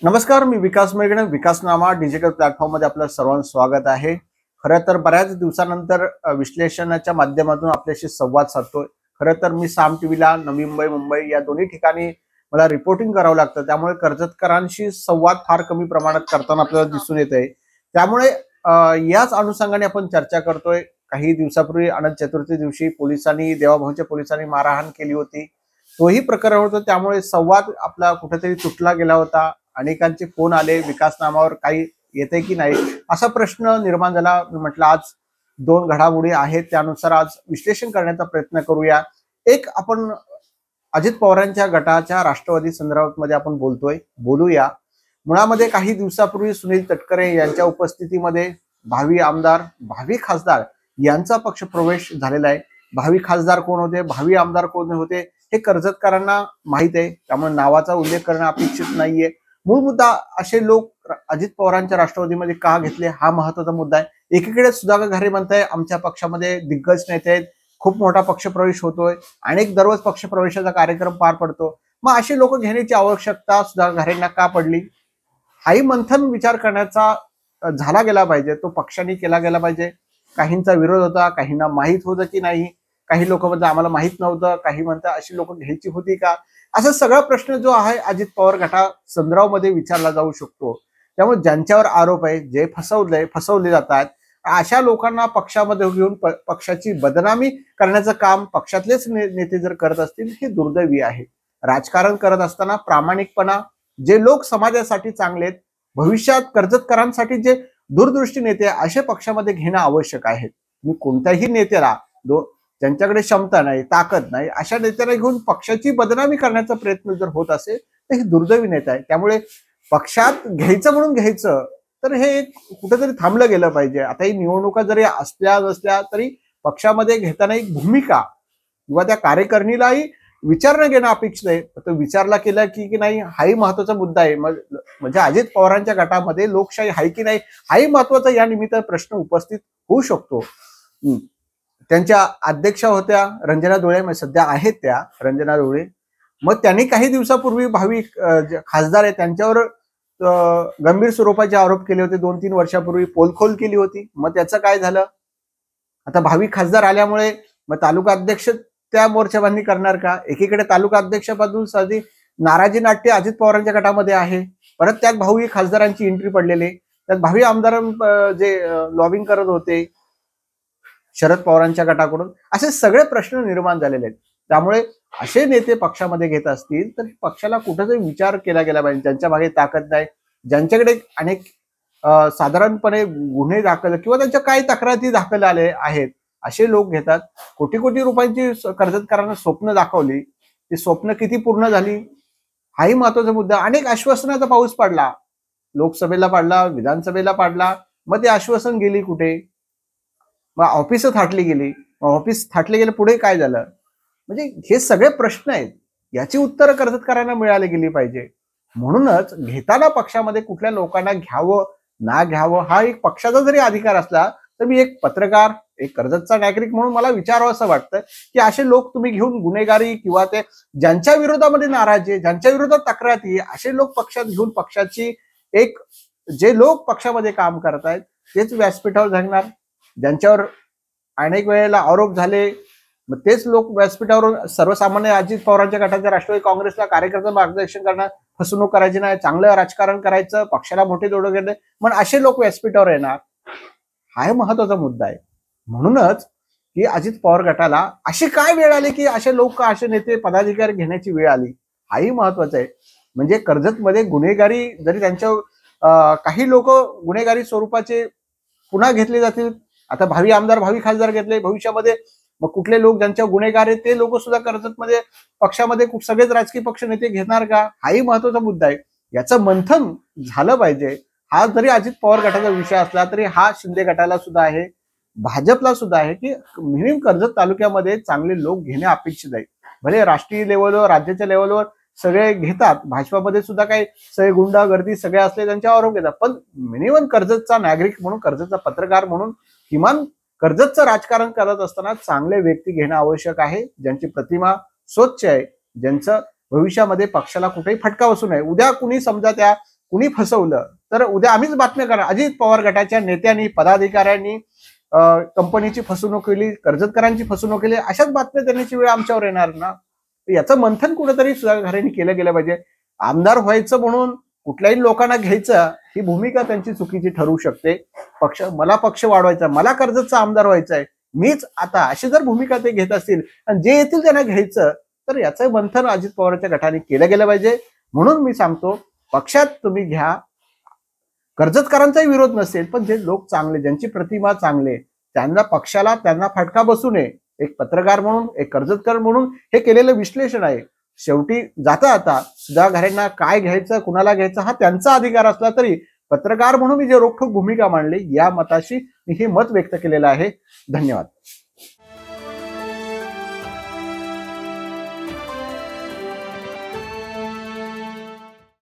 नमस्कार, मी विकास मेघणे. विकासनामा digital platform मध्ये आपलं सर्वांचं स्वागत आहे. खरं तर बऱ्याच दिवसानंतर विश्लेषणाच्या माध्यमातून आपल्याशी संवाद साधतोय. खरं तर मी साम टीव्हीला नवी मुंबई, मुंबई या दोन्ही ठिकाणी मला रिपोर्टिंग करावं लागतं. त्यामुळे कर्जतकरांशी संवाद फार कमी प्रमाणात करताना आपल्याला दिसून येत आहे. त्यामुळे याच अनुषंगाने आपण चर्चा करतोय. काही दिवसापूर्वी अनंत चतुर्थी दिवशी पोलिसांनी, देवाभाऊच्या पोलिसांनी मारहाण केली होती. तोही प्रकरण होतं. त्यामुळे संवाद आपला कुठेतरी तुटला गेला होता. अनेकांचे फोन आले, विकासनामावर काही येते की नाही असा प्रश्न निर्माण झाला. मी म्हटलं आज दोन घडामोडी आहेत, त्यानुसार आज विश्लेषण करण्याचा प्रयत्न करूया. एक, आपण अजित पवारांच्या गटाच्या राष्ट्रवादी संदर्भामध्ये आपण बोलूया. मुळामध्ये काही दिवसापूर्वी सुनील तटकरे यांच्या उपस्थितीमध्ये भावी आमदार, भावी खासदार यांचा पक्ष प्रवेश झालेला आहे. भावी खासदार कोण होते, भावी आमदार कोण होते हे कर्जतकरांना माहित आहे. त्यामुळे नावाचा उल्लेख करणं अपेक्षित नाहीये. मूळ मुद्दा, असे लोक अजित पवारांच्या राष्ट्रवादीमध्ये का घेतले हा महत्वाचा मुद्दा आहे. एकीकडे सुधाकर घारे म्हणताय आमच्या पक्षामध्ये दिग्गज नेते आहेत, खूप मोठा पक्षप्रवेश होतोय, अनेक दररोज पक्षप्रवेशाचा कार्यक्रम पार पडतो. मग अशी लोक घेण्याची आवश्यकता सुधाकर घारेंना का पडली? हाही मंथन विचार करण्याचा झाला गेला पाहिजे, तो पक्षाने केला गेला पाहिजे. काहींचा विरोध होता, काहींना माहीत होतं की नाही, काही लोक म्हणतात आम्हाला माहित नव्हतं, काही म्हणतात अशी लोक घ्यायची होती का, असा सगळा प्रश्न जो आहे अजित पवार गटा संदर्भामध्ये विचारला जाऊ शकतो. त्यामुळे ज्यांच्यावर आरोप आहे, जे फसवले जातात, अशा लोकांना पक्षामध्ये घेऊन पक्षाची बदनामी करण्याचं काम पक्षातलेच नेते जर करत असतील हे दुर्दैवी आहे. राजकारण करत असताना प्रामाणिकपणा, जे लोक समाजासाठी चांगले आहेत, भविष्यात कर्जतकरांसाठी जे दूरदृष्टी नेते असे पक्षामध्ये घेणं आवश्यक आहे. मी कोणत्याही नेत्याला ज्यांच्याकडे क्षमता नाही, ताकद नाही, अशा नेत्याला घेऊन पक्षाची बदनामी करण्याचा प्रयत्न जर होत असेल तर हे दुर्दैवी नेता आहे. त्यामुळे पक्षात घ्यायचं म्हणून घ्यायचं तर हे कुठेतरी थांबलं गेलं पाहिजे. आता ही निवडणुका जरी असल्या नसल्या तरी पक्षामध्ये घेताना एक भूमिका किंवा त्या कार्यकारिणीलाही विचारणं घेणं अपेक्षित आहे. तो विचारला केला की नाही हाही महत्वाचा मुद्दा आहे. म्हणजे अजित पवारांच्या गटामध्ये लोकशाही आहे की नाही हाही महत्वाचा या निमित्त प्रश्न उपस्थित होऊ शकतो. त्यांच्या अध्यक्षा होत्या रंजना डोळे, सध्या आहेत त्या रंजना डोळे. मग त्यांनी काही दिवसापूर्वी भावी खासदार आहे त्यांच्यावर गंभीर स्वरूपाचे आरोप केले होते. 2-3 वर्षापूर्वी पोलखोल केली होती. मग त्याचं काय झालं? आता भावी खासदार आल्यामुळे मग तालुका अध्यक्ष त्या मोर्चाबांधणी करणार का? एकीकडे तालुका अध्यक्षपदातून साधी नाराजी नाट्य अजित पवारांच्या गटामध्ये आहे. परत त्यात भावी खासदारांची एंट्री पडलेली, त्यात भावी आमदार जे लॉबिंग करत होते शरद पवारांच्या गटाकडून, असे सगळे प्रश्न निर्माण झालेले आहेत. त्यामुळे असे नेते पक्षामध्ये घेत असतील तर पक्षाला कुठेतरी विचार केला गेला पाहिजे. ज्यांच्या मागे ताकद नाही, ज्यांच्याकडे अनेक साधारणपणे गुन्हे दाखल किंवा त्यांच्या काही तक्रारी दाखल आले आहेत, असे लोक घेतात. कोटी कोटी रुपयांची कर्जतकरांना स्वप्न दाखवली, ती स्वप्न किती पूर्ण झाली हाही महत्वाचा मुद्दा. अनेक आश्वासनाचा पाऊस पडला, लोकसभेला पडला, विधानसभेला पडला, मग ते आश्वासन गेली कुठे? मग ऑफिस थाटली गेली, मग ऑफिस थाटले गेले, पुढे काय झालं? म्हणजे हे सगळे प्रश्न आहेत, याची उत्तरं कर्जतकरांना मिळाली गेली पाहिजे. म्हणूनच घेताना पक्षामध्ये कुठल्या लोकांना घ्यावं ना घ्यावं हा एक पक्षाचा जरी अधिकार असला तर मी एक पत्रकार, एक कर्जतचा नागरिक म्हणून मला विचारावं असं वाटतं की असे लोक तुम्ही घेऊन गुन्हेगारी किंवा ते ज्यांच्या विरोधामध्ये नाराजी, ज्यांच्या विरोधात तक्रारी, असे लोक पक्षात घेऊन पक्षाची एक जे लोक पक्षामध्ये काम करतायत तेच व्यासपीठावर जाणार, ज्यांच्यावर अनेक वेळेला आरोप झाले मग तेच लोक व्यासपीठावर सर्वसामान्य अजित पवारांच्या गटाच्या राष्ट्रवादी काँग्रेसला कार्यकर्ता मार्गदर्शन करणं, फसवणूक करायची नाही, चांगलं राजकारण करायचं, पक्षाला मोठे दोडं घेणे, मग असे लोक व्यासपीठावर येणार, हा महत्वाचा मुद्दा आहे. म्हणूनच की अजित पवार गटाला अशी काय वेळ आली की असे लोक, असे नेते, पदाधिकारी घेण्याची वेळ आली, हाही महत्वाचं आहे. म्हणजे कर्जतमध्ये गुन्हेगारी जरी त्यांच्या काही लोक गुन्हेगारी स्वरूपाचे पुन्हा घेतले जातील. आता भावी आमदार, भावी खासदार घेतले, भविष्यामध्ये मग कुठले लोक ज्यांच्या गुन्हेगार आहेत ते लोक सुद्धा कर्जतमध्ये पक्षामध्ये सगळेच राजकीय पक्ष नेते घेणार का हाही महत्वाचा मुद्दा आहे. याचं मंथन झालं पाहिजे. हा जरी अजित पवार गटाचा विषय असला तरी हा शिंदे गटाला सुद्धा आहे, भाजपला सुद्धा आहे की मिनिमम कर्जत तालुक्यामध्ये चांगले लोक घेणे अपेक्षित आहे. भले राष्ट्रीय लेवलवर, राज्याच्या लेवलवर सगळे घेतात, भाजपामध्ये सुद्धा काही सगळे गुंडागर्दी सगळे असले त्यांच्या आरोप घेतात, पण मिनिमम कर्जतचा नागरिक म्हणून, कर्जतचा पत्रकार म्हणून किमान कर्जतचं राजकारण करत असताना चांगले व्यक्ती घेणं आवश्यक आहे, ज्यांची प्रतिमा स्वच्छ आहे, ज्यांचं भविष्यामध्ये पक्षाला कुठेही फटका बसू नये. उद्या कुणी समजा त्या कुणी फसवलं तर उद्या आम्हीच बातम्या करा. अजित पवार गटाच्या नेत्यांनी, पदाधिकाऱ्यांनी कंपनीची फसवणूक केली, कर्जतकरांची फसवणूक केली, अशाच बातम्या देण्याची वेळ आमच्यावर येणार ना. याचं मंथन कुठेतरी सुधाकरांनी केलं गेलं पाहिजे. आमदार व्हायचं म्हणून कुठल्याही लोकांना घ्यायचं ही भूमिका त्यांची चुकीची ठरू शकते. मला पक्ष वाढवायचा, मला कर्जतचा आमदार व्हायचा आहे, मीच आता, अशी जर भूमिका ते घेत असतील आणि जे येतील त्यांना घ्यायचं, तर याचं मंथन अजित पवारच्या गटाने केलं गेलं पाहिजे. म्हणून मी सांगतो, पक्षात तुम्ही घ्या, कर्जतकरांचाही विरोध नसेल, पण जे लोक चांगले, ज्यांची प्रतिमा चांगले, त्यांना पक्षाला त्यांना फटका बसू नये. एक पत्रकार म्हणून, एक कर्जतकर म्हणून हे केलेलं विश्लेषण आहे. शेवटी जाता आता सुधाकरांना काय घ्यायचं, कुणाला घ्यायचं हा त्यांचा अधिकार असला तरी पत्रकार म्हणून मी जे रोखठोक भूमिका मांडली, या मताशी मी हे मत व्यक्त केलेलं आहे. धन्यवाद.